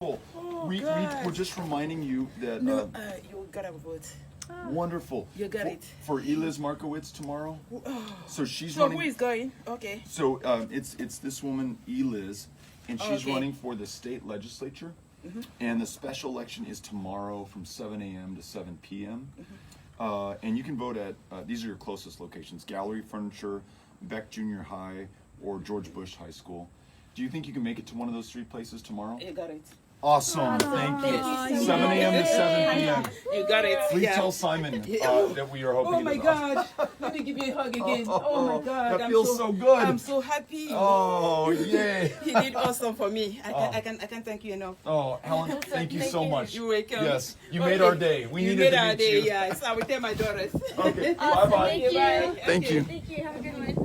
Oh, we're just reminding you that you gotta vote. wonderful. You got it. For Eliz Markowitz tomorrow. So she's So running. who is going? Okay. So it's this woman Eliz, and she's Okay. running for the state legislature, and the special election is tomorrow from 7 a.m. to 7 p.m. And you can vote at these are your closest locations: Gallery Furniture, Beck Junior High, or George Bush High School. Do you think you can make it to one of those three places tomorrow? You got it. Awesome, thank you. Thank you. 7 a.m. to 7 p.m. You got it. Please Yeah. tell Simon that we are hoping. Oh my he does. God! Let me give you a hug again. Oh my God! That feels so good. I'm so happy. Oh, yay. He did awesome for me. I can't thank you enough. Oh, Helen, thank you so much. You're welcome. Yes, you Okay. made our day. We You needed made to our meet day. you. Yeah, so I will tell my daughters. Okay, Awesome, bye-bye. thank you. Bye. Thank Okay. you. Thank you. Have a good one.